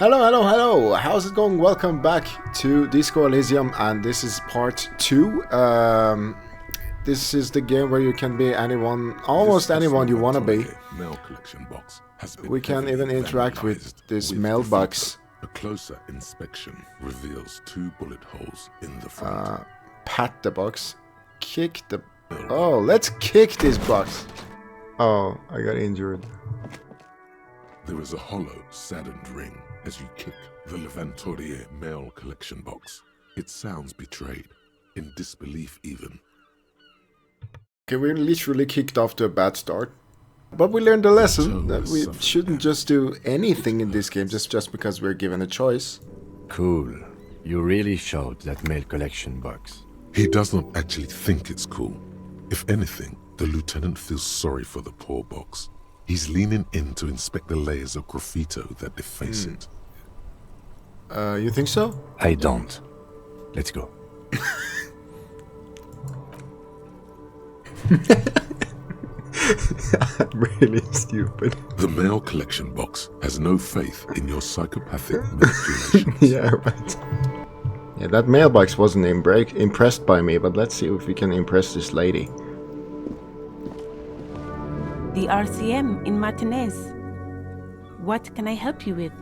Hello. How's it going? Welcome back to Disco Elysium, and this is part 2. This is the game where you can be anyone, almost anyone you want to be. We can even interact with this mailbox. A closer inspection reveals 2 bullet holes in the front. Pat the box. Kick the... Oh, let's kick this box. Oh, I got injured. There is a hollow, saddened ring as you kick the Levantoria mail collection box. It sounds betrayed, in disbelief even. Okay, we're literally kicked off to a bad start. But we learned a lesson that we shouldn't just do anything in this game just because we're given a choice. Cool. You really showed that mail collection box. He does not actually think it's cool. If anything, the lieutenant feels sorry for the poor box. He's leaning in to inspect the layers of graffito that deface it. You think so? I don't. Let's go. Really stupid. The mail collection box has no faith in your psychopathic manipulations. Yeah, right. Yeah, that mailbox wasn't impressed by me, but let's see if we can impress this lady. The RCM in Martinez. What can I help you with?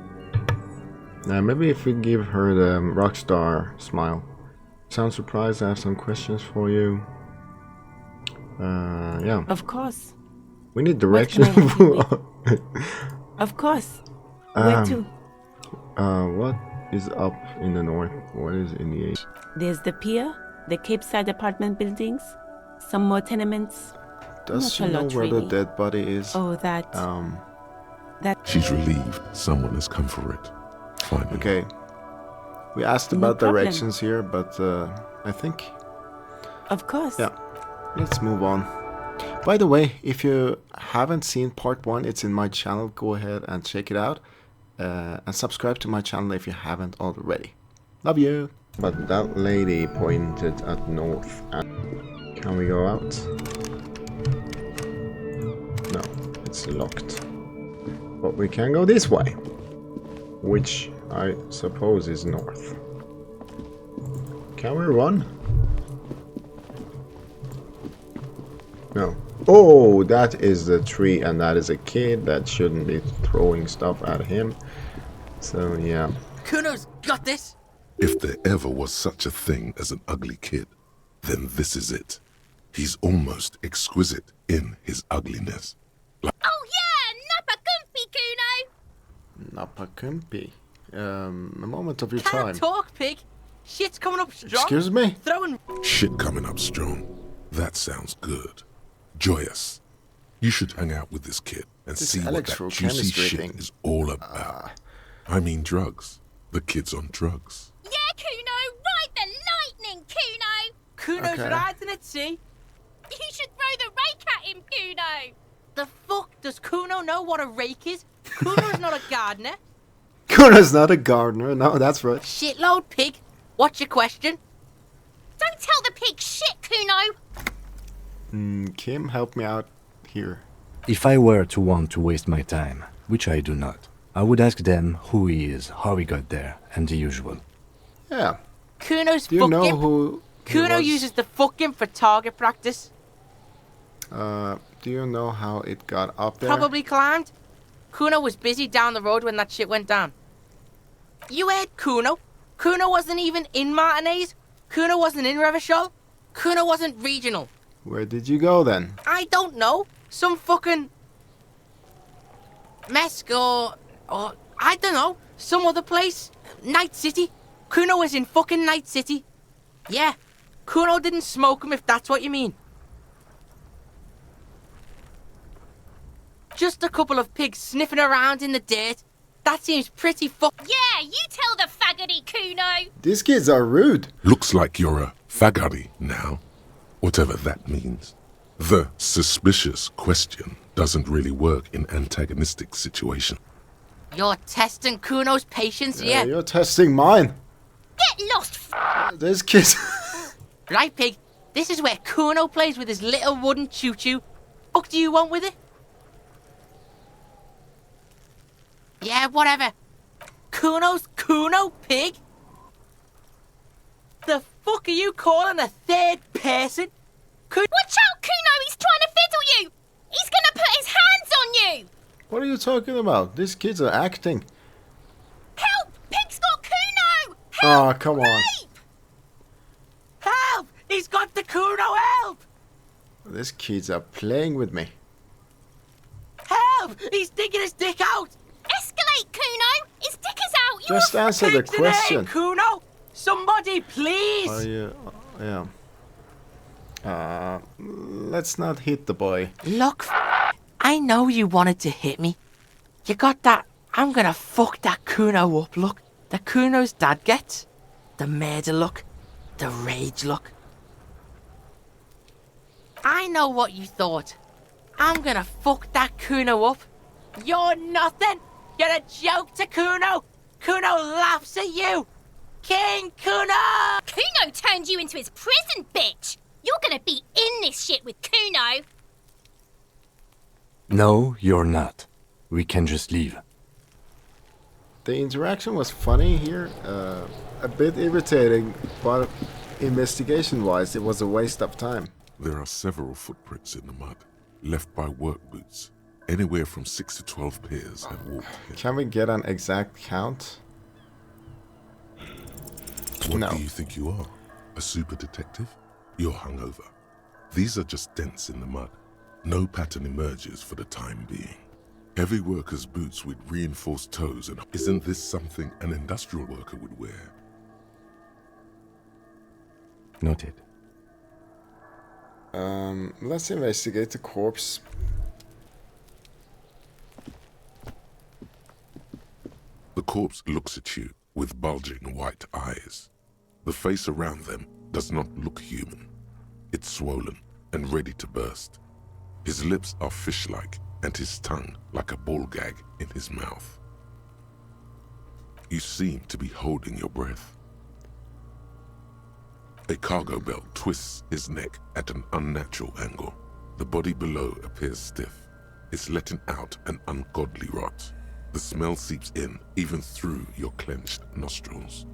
Maybe if we give her the rockstar smile. Sound surprised? I have some questions for you. Yeah. Of course. We need directions. Of course. Where to? What is up in the north? What is in the east? There's the pier, the Cape Side apartment buildings, some more tenements. Does she know where the dead body is? Oh, that. She's relieved someone has come for it. Finally. Okay. We asked about directions here, but I think... Of course. Yeah. Let's move on. By the way, if you haven't seen part 1, it's in my channel. Go ahead and check it out. And subscribe to my channel if you haven't already. Love you. But that lady pointed at north. Can we go out? No, it's locked. But we can go this way, which I suppose is north. Can we run? No. Oh, that is the tree, and that is a kid that shouldn't be throwing stuff at him. So, yeah. Kuno's got this! If there ever was such a thing as an ugly kid, then this is it. He's almost exquisite in his ugliness. Oh yeah! Nappa Kuno! Nappa Kumpi. A moment of your Can't time. talk, pig! Shit's coming up strong! Excuse me? Throwing... Shit coming up strong. That sounds good. Joyous. You should hang out with this kid and This see what that juicy shit thing is all about. I mean drugs. The kid's on drugs. Yeah, Kuno! Ride the lightning, Kuno! Kuno's Okay. riding at sea. You should throw the rake at him, Kuno! The fuck? Does Kuno know what a rake is? Kuno's not a gardener. Kuno's not a gardener. No, that's right. Shitload, pig. What's your question? Don't tell the pig shit, Kuno! Kim, help me out here. If I were to want to waste my time, which I do not, I would ask them who he is, how he got there, and the usual. Yeah. Kuno's Do you know fucking... who he Kuno was? uses the fucking for target practice. Do you know how it got up there? Probably climbed. Kuno was busy down the road when that shit went down. You heard Kuno? Kuno wasn't even in Martinez. Kuno wasn't in Revachol. Kuno wasn't regional. Where did you go then? I don't know. Some fucking... Mesk or I don't know. Some other place. Night City. Kuno was in fucking Night City. Yeah. Kuno didn't smoke him if that's what you mean. Just a couple of pigs sniffing around in the dirt. That seems pretty Yeah, you tell the faggoty, Kuno! These kids are rude. Looks like you're a faggoty now. Whatever that means. The suspicious question doesn't really work in antagonistic situations. You're testing Kuno's patience, Yeah, yeah? you're testing mine. Get lost, These kids... Right, pig. This is where Kuno plays with his little wooden choo-choo. Fuck do you want with it? Yeah, whatever. Kuno's Kuno pig? The fuck are you calling a third person? Watch out, Kuno! He's trying to fiddle you! He's gonna put his hands on you! What are you talking about? These kids are acting. Help! Pig's got Kuno! Ah, Help! come on. Rape! Help! He's got the Kuno, help! These kids are playing with me. Help! He's digging his dick out! Escalate, Kuno! His dick is out! Just answer the Pig's in here, question. Kuno! Somebody, please! Are you? Yeah. Let's not hit the boy. Look, I know you wanted to hit me. You got that I'm gonna fuck that Kuno up look that Kuno's dad gets. The murder look. The rage look. I know what you thought. I'm gonna fuck that Kuno up. You're nothing. You're a joke to Kuno. Kuno laughs at you. King Kuno! Kuno turned you into his prison, bitch! You're gonna be in this shit with Kuno! No, you're not. We can just leave. The interaction was funny here, a bit irritating, but investigation-wise, it was a waste of time. There are several footprints in the mud, left by work boots. Anywhere from 6 to 12 pairs have walked here. Can we get an exact count? What No. do you think you are? A super detective? You're hungover. These are just dents in the mud. No pattern emerges for the time being. Heavy worker's boots with reinforced toes, and isn't this something an industrial worker would wear? Noted. Let's investigate the corpse. The corpse looks at you with bulging white eyes. The face around them does not look human. It's swollen and ready to burst. His lips are fish-like and his tongue like a ball gag in his mouth. You seem to be holding your breath. A cargo belt twists his neck at an unnatural angle. The body below appears stiff. It's letting out an ungodly rot. The smell seeps in, even through your clenched nostrils.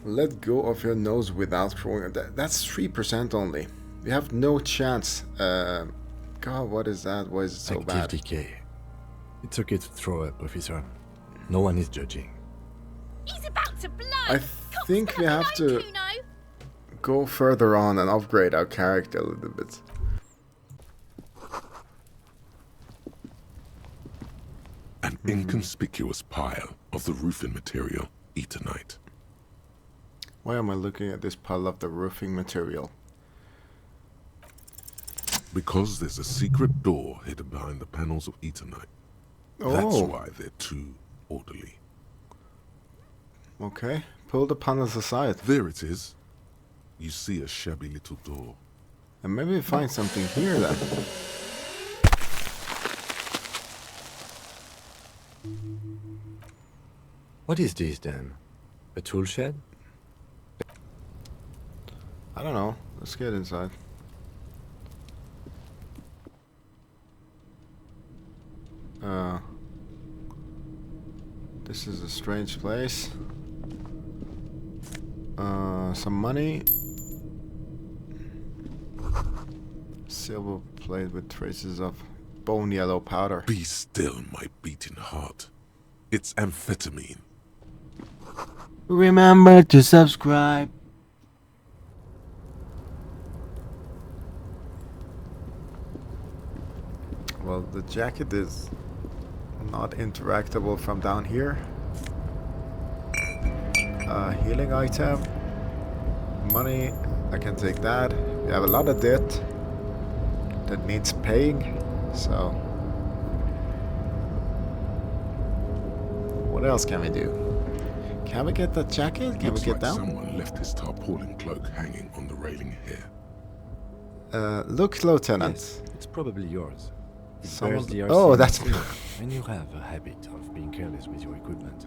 Let go of your nose without throwing. That's 3% only. You have no chance. God, what is that? Why is it so Active bad? decay. It's okay to throw up, officer. No one is judging. He's about to blow! I Cops think gonna we have blow, to Kuno. go further on and upgrade our character a little bit. An inconspicuous pile of the roofing material, Eternite. Why am I looking at this pile of the roofing material? Because there's a secret door hidden behind the panels of Eternite. That's Oh, why they're too orderly. okay. Pull the panels aside. There it is. You see a shabby little door. And maybe find something here then. What is this then? A tool shed? I don't know. Let's get inside. This is a strange place. Some money. Silver plate with traces of bone yellow powder. Be still, my beating heart. It's amphetamine. Remember to subscribe. Well, the jacket is not interactable from down here. Healing item. Money, I can take that. We have a lot of debt that needs paying, so what else can we do? Can we get that jacket? Can Looks we get like down? someone left his tarpaulin cloak hanging on the railing here. Look, Lieutenant. Yes, it's probably yours. It Someone- bears the Oh, RCM that's- seal, and you have a habit of being careless with your equipment.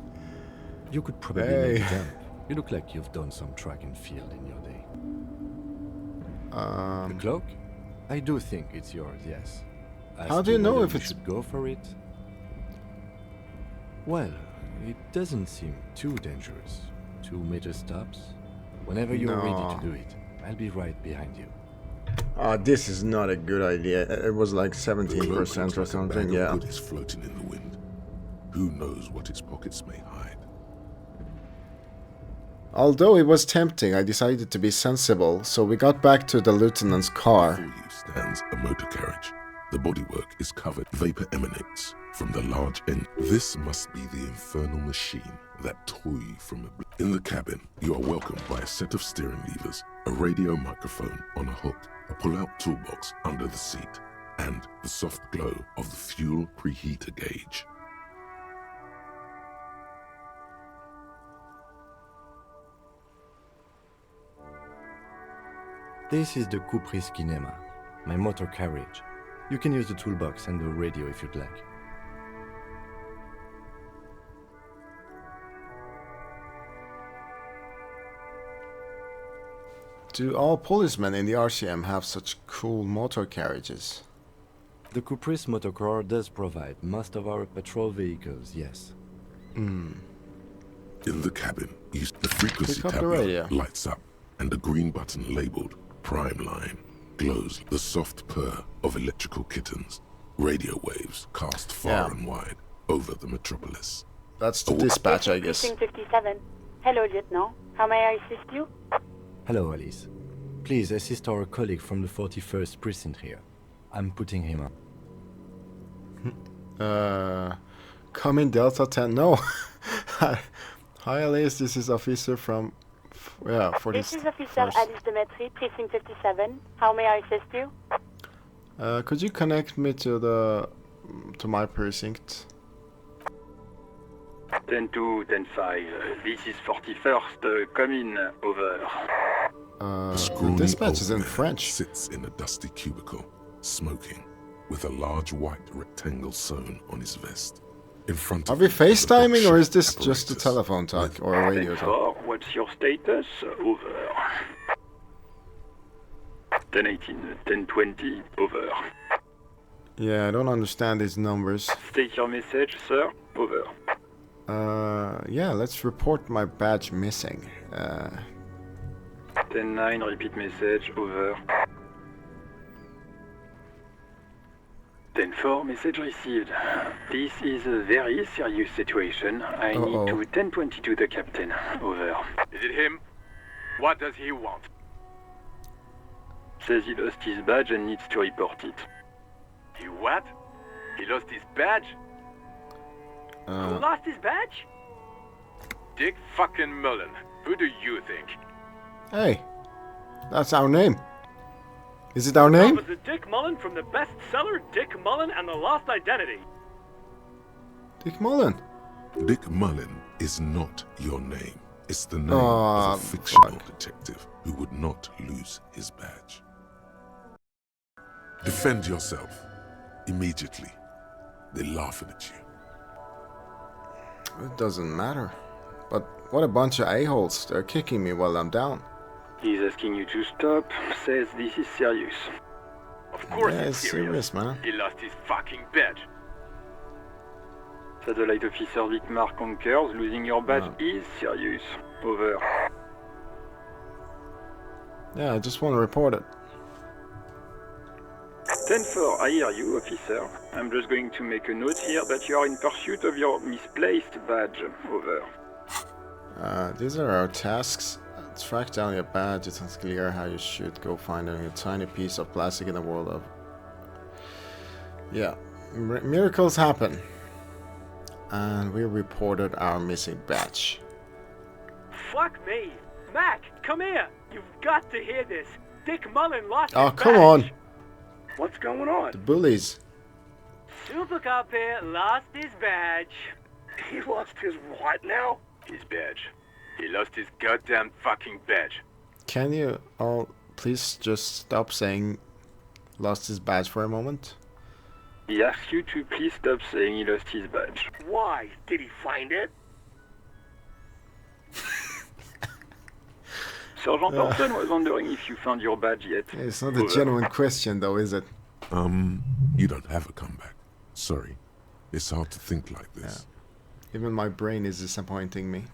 You could probably Hey. make a dump. You look like you've done some track and field in your day. The cloak? I do think it's yours, yes. As How do to you know whether if you it's- should go for it? Well, It doesn't seem too dangerous. 2 major stops. Whenever you're ready to do it, I'll be right behind you. This is not a good idea. It was like The cloak 17% looks or like a something, bag yeah. of goodies floating in the wind. Who knows what its pockets may hide? Although it was tempting, I decided to be sensible, so we got back to the lieutenant's car. Before you stands a motor carriage. The bodywork is covered. Vapor emanates from the large end. This must be the infernal machine that tore you from a... In the cabin, you are welcomed by a set of steering levers, a radio microphone on a hook, a pull-out toolbox under the seat, and the soft glow of the fuel preheater gauge. This is the Kupris Kinema, my motor carriage. You can use the toolbox and the radio if you'd like. Do all policemen in the RCM have such cool motor carriages? The Kupris motorcar does provide most of our patrol vehicles, yes. In the cabin, the frequency Pick up the tablet radio. lights up, and a green button labeled Prime Line glows. The soft purr of electrical kittens. Radio waves cast far and wide over the metropolis. That's the dispatch, I guess. Precinct 57. Hello, Lieutenant. How may I assist you? Hello, Alice. Please assist our colleague from the 41st precinct here. I'm putting him on. Come in Delta 10. No. Hi, Alice. This is officer from... This is Officer Alice Demetri, Precinct 57. How may I assist you? Could you connect me to my precinct? 10-2, 10-5. This is 41st. Come in. Over. A The scrawny dispatch is old in man French. sits in a dusty cubicle, smoking, with a large white rectangle sewn on his vest. In front Are of we him is a FaceTiming or is this box just a apparatus telephone talk with or a radio talk? 10-4, what's your status? Over. 10-18, 10-20, over. Yeah, I don't understand these numbers. State your message, sir. Over. Yeah, let's report my badge missing. 10-9, repeat message. Over. 10-4, message received. This is a very serious situation. I need to 10-22 the captain. Over. Is it him? What does he want? Says he lost his badge and needs to report it. He what? He lost his badge? Who lost his badge? Dick fucking Mullen. Who do you think? Hey, that's our name. Is it our name? Opposite Dick Mullen from the bestseller Dick Mullen and the Lost Identity. Dick Mullen. Dick Mullen is not your name. It's the name Aw, of a fictional fuck. detective who would not lose his badge. Defend yourself. Immediately. They're laughing at you. It doesn't matter. But what a bunch of a-holes. They're kicking me while I'm down. He's asking you to stop. Says this is serious. Of course Yeah, it's serious. man. He lost his fucking badge. Satellite officer Dietmar concurs. Losing your badge No. is serious. Over. Yeah, I just want to report it. 10-4, I hear you, officer. I'm just going to make a note here that you are in pursuit of your misplaced badge. Over. These are our tasks. Track down your badge. It's unclear how you should go find a tiny piece of plastic in the world of... Yeah, miracles happen. And we reported our missing badge. Fuck me. Mac, come here. You've got to hear this. Dick Mullen lost Oh, his come badge. on. What's going on? The bullies. Super Cop here lost his badge. He lost his what now? His badge. He lost his goddamn fucking badge. Can you all please just stop saying lost his badge for a moment? He asks you to please stop saying he lost his badge. Why? Did he find it? Sergeant Thornton was wondering if you found your badge yet. It's not a genuine question though, is it? You don't have a comeback. Sorry. It's hard to think like this. Even my brain is disappointing me.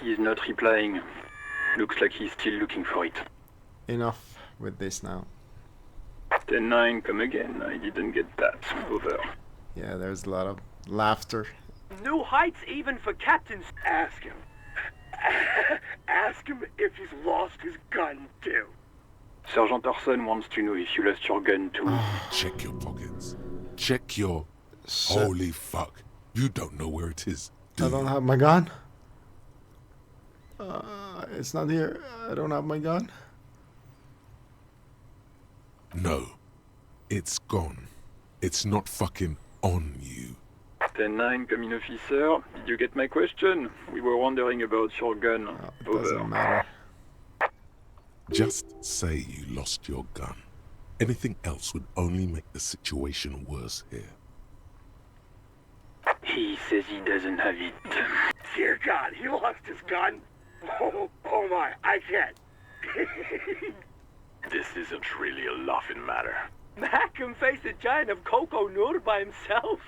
He's not replying. Looks like he's still looking for it. Enough with this now. 10-9, come again. I didn't get that. Over. Yeah, there's a lot of laughter. New heights even for captains. Ask him. Ask him if he's lost his gun too. Sergeant Orson wants to know if you lost your gun too. Check your pockets. Check your... Holy fuck. You don't know where it is, do I you? don't have my gun. It's not here. I don't have my gun. No. It's gone. It's not fucking on you. 10-9, come in, officer. Did you get my question? We were wondering about your gun. It doesn't matter. Just say you lost your gun. Anything else would only make the situation worse here. He says he doesn't have it. Dear God, he lost his gun. Oh my, I can't. This isn't really a laughing matter. Mac can face a giant of Coco Nur by himself,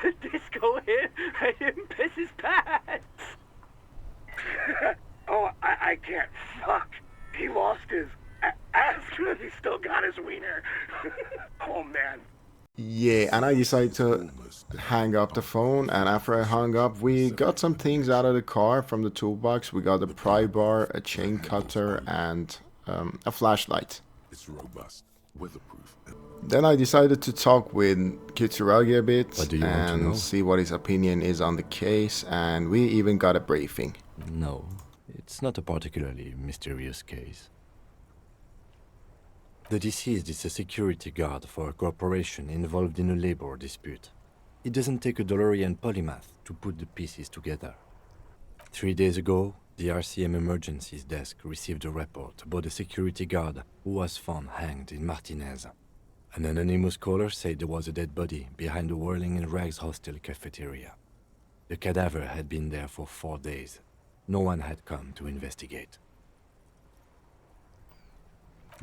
but Disco here made him piss his pants. Oh, I can't. Fuck. He lost his... Ask him if he still got his wiener. Oh, man. Yeah, and I decided to hang up the phone, and after I hung up, we got some things out of the car from the toolbox. We got a pry bar, a chain cutter, and a flashlight. It's robust, weatherproof. Then I decided to talk with Kitsuragi a bit What do you want to know? and see what his opinion is on the case, and we even got a briefing. No, it's not a particularly mysterious case. The deceased is a security guard for a corporation involved in a labor dispute. It doesn't take a DeLorean polymath to put the pieces together. 3 days ago, the RCM Emergencies Desk received a report about a security guard who was found hanged in Martinez. An anonymous caller said there was a dead body behind the Whirling in Rags hostel cafeteria. The cadaver had been there for 4 days. No one had come to investigate.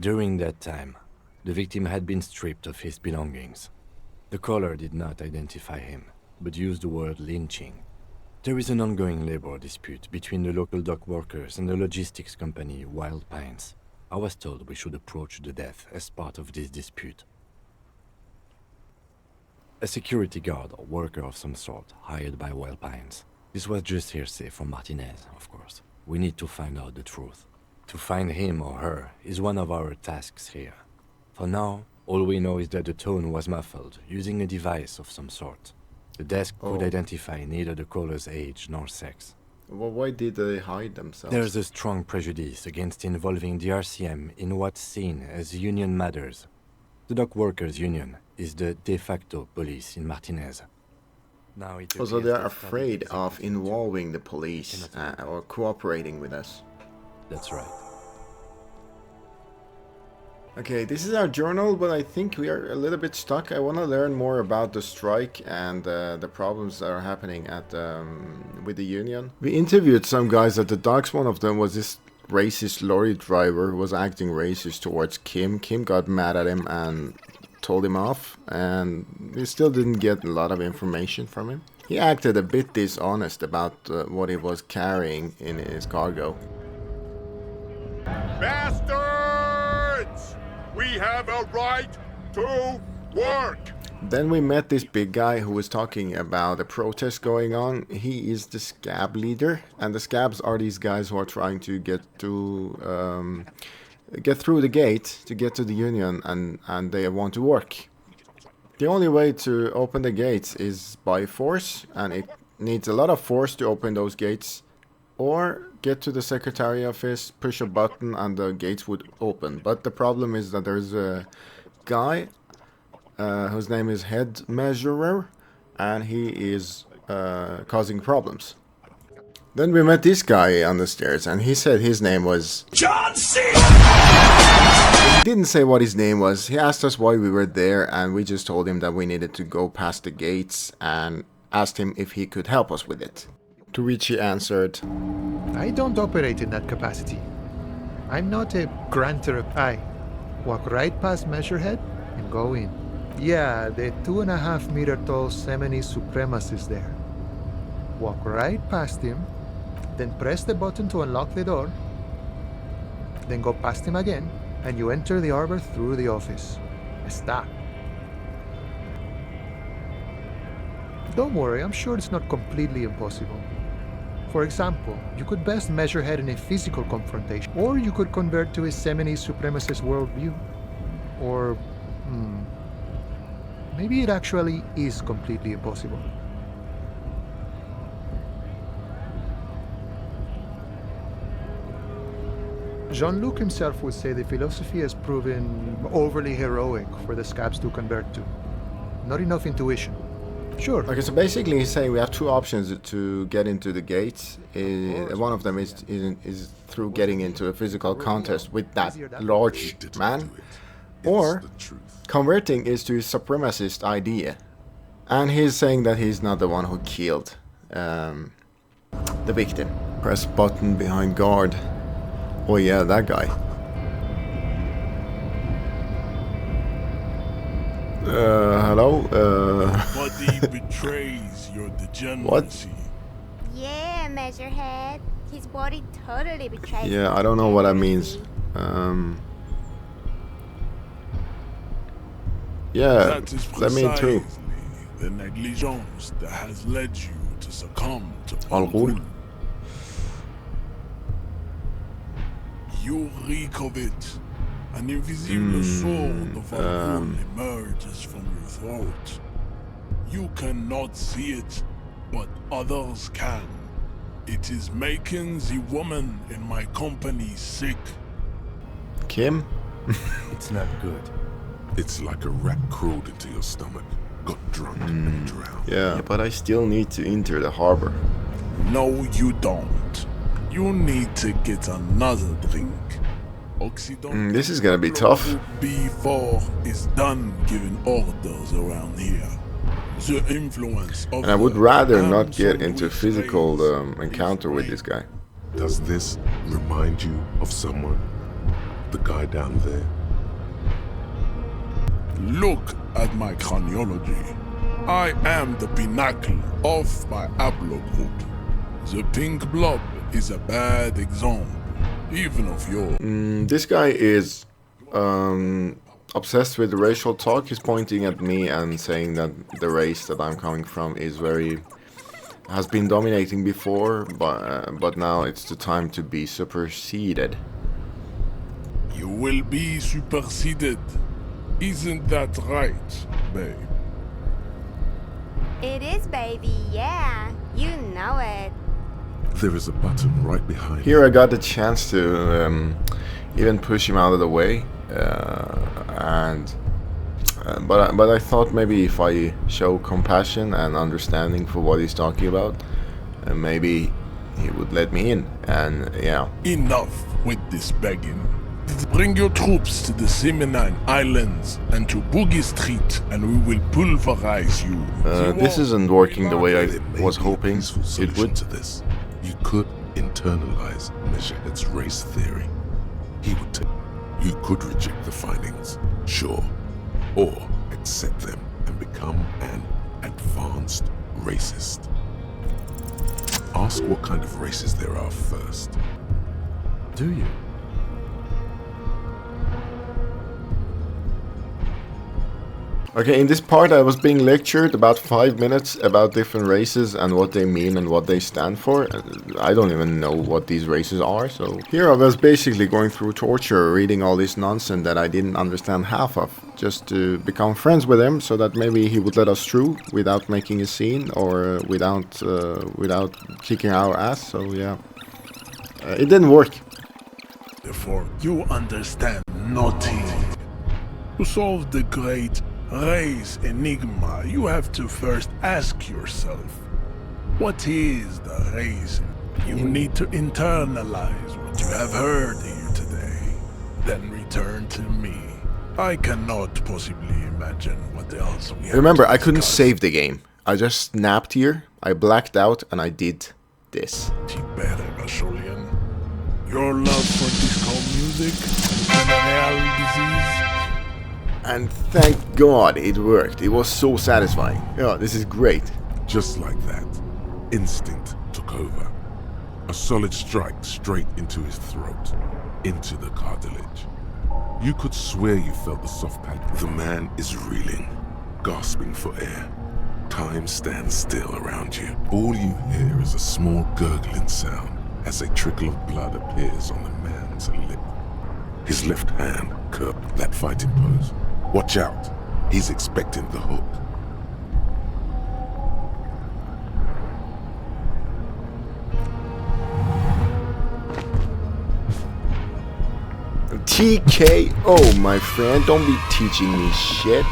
During that time, the victim had been stripped of his belongings. The caller did not identify him, but used the word lynching. There is an ongoing labor dispute between the local dock workers and the logistics company Wild Pines. I was told we should approach the death as part of this dispute. A security guard or worker of some sort hired by Wild Pines. This was just hearsay from Martinez, of course. We need to find out the truth. To find him or her is one of our tasks here. For now, all we know is that the tone was muffled, using a device of some sort. The desk could identify neither the caller's age nor sex. Well, why did they hide themselves? There's a strong prejudice against involving the RCM in what's seen as union matters. The dock workers' union is the de facto police in Martinez. Now it Also, appears they're that afraid Study of is executed. involving the police or cooperating with us. That's right. Okay, this is our journal, but I think we are a little bit stuck. I want to learn more about the strike and the problems that are happening at with the union. We interviewed some guys at the docks. One of them was this racist lorry driver who was acting racist towards Kim. Kim got mad at him and told him off, and we still didn't get a lot of information from him. He acted a bit dishonest about what he was carrying in his cargo. Bastards! We have a right to work! Then we met this big guy who was talking about a protest going on. He is the scab leader, and the scabs are these guys who are trying to get through the gate to get to the union, and they want to work. The only way to open the gates is by force, and it needs a lot of force to open those gates, or get to the secretary office, push a button, and the gates would open. But the problem is that there's a guy whose name is Head Measurer, and he is causing problems. Then we met this guy on the stairs, and he said his name was John C. He didn't say what his name was. He asked us why we were there, and we just told him that we needed to go past the gates and asked him if he could help us with it. To which he answered, I don't operate in that capacity. I'm not a granter of pie. Walk right past Measurehead and go in. Yeah, the 2.5 meter tall Semini Supremacist there. walk right past him, then press the button to unlock the door, then go past him again, and you enter the arbor through the office. Está. Don't worry, I'm sure it's not completely impossible. For example, you could best measure head in a physical confrontation, or you could convert to his Seminese supremacist worldview. Or, maybe it actually is completely impossible. Jean-Luc himself would say the philosophy has proven overly heroic for the scabs to convert to. Not enough intuition. Sure. Okay, so basically he's saying we have two options to get into the gates. One of them is through getting into a physical contest with that large man, or converting is to his supremacist idea. And he's saying that he's not the one who killed the victim. Press button behind guard. Oh yeah, that guy. Hello? Body betrays your degeneracy. What? Yeah, Measurehead. His body totally betrays. Yeah, I don't know what that means. Yeah, That is let me through. the negligence that has led you to succumb to Al Ghul. You reek of it. An invisible sword of Al Ghul emerges from your throat. You cannot see it, but others can. It is making the woman in my company sick. Kim? It's not good. It's like a rat crawled into your stomach, got drunk and drowned. Yeah, but I still need to enter the harbor. No, you don't. You need to get another drink. This is gonna be tough. B4 is done giving orders around here. The influence of And I would rather not get into physical encounter with this guy. Does this remind you of someone? The guy down there? Look at my craniology. I am the pinnacle of my haplogroup. The pink blob is a bad example, even of yours. This guy is obsessed with racial talk. He's pointing at me and saying that the race that I'm coming from is has been dominating before, but now it's the time to be superseded. You will be superseded. Isn't that right, babe? It is, baby, yeah. You know it. There is a button right behind Here I got the chance to even push him out of the way, but I thought maybe if I show compassion and understanding for what he's talking about, maybe he would let me in. And yeah. Enough with this begging. Bring your troops to the Seminine Islands and to Boogie Street, and we will pulverize you. This isn't working the way I was hoping it would. to this. You could internalize Measurehead's race theory. He would take. You could reject the findings, sure, or accept them and become an advanced racist. Ask what kind of races there are first. Do you? Okay, in this part I was being lectured about 5 minutes about different races and what they mean and what they stand for. I don't even know what these races are, so... Here I was basically going through torture, reading all this nonsense that I didn't understand half of, just to become friends with him, so that maybe he would let us through without making a scene, or without kicking our ass, so yeah. It didn't work. Therefore, you understand nothing. To solve the great race enigma, you have to first ask yourself, what is the race? You need to internalize what you have heard here today, then return to me. I cannot possibly imagine what else we have. Remember, I couldn't save the game. I just snapped here, I blacked out, and I did this. Your love for disco music and real disease. And thank God it worked. It was so satisfying. Yeah, this is great. Just like that, instinct took over. A solid strike straight into his throat, into the cartilage. You could swear you felt the soft pad. The man is reeling, gasping for air. Time stands still around you. All you hear is a small gurgling sound as a trickle of blood appears on the man's lip. His left hand curved that fighting pose. Watch out, he's expecting the hook. TKO, my friend. Don't be teaching me shit.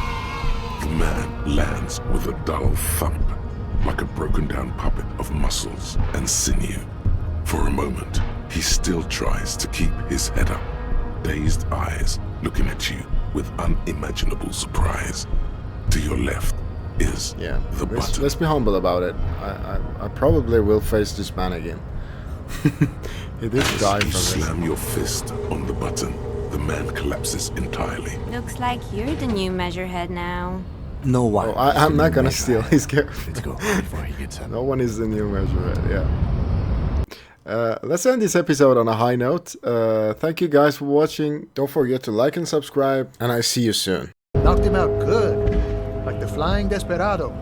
The man lands with a dull thump, like a broken down puppet of muscles and sinew. For a moment, he still tries to keep his head up, dazed eyes looking at you with unimaginable surprise. To your left is the button. Let's be humble about it. I probably will face this man again. He did die As you from this. slam your fist on the button, the man collapses entirely. Looks like you're the new measurehead now. No one. Oh, I'm not gonna steal his character. Let's go before he gets up. No one is the new measure, yeah. Let's end this episode on a high note. Thank you guys for watching. Don't forget to like and subscribe, and I see you soon. Knocked him out good, like the Flying Desperado.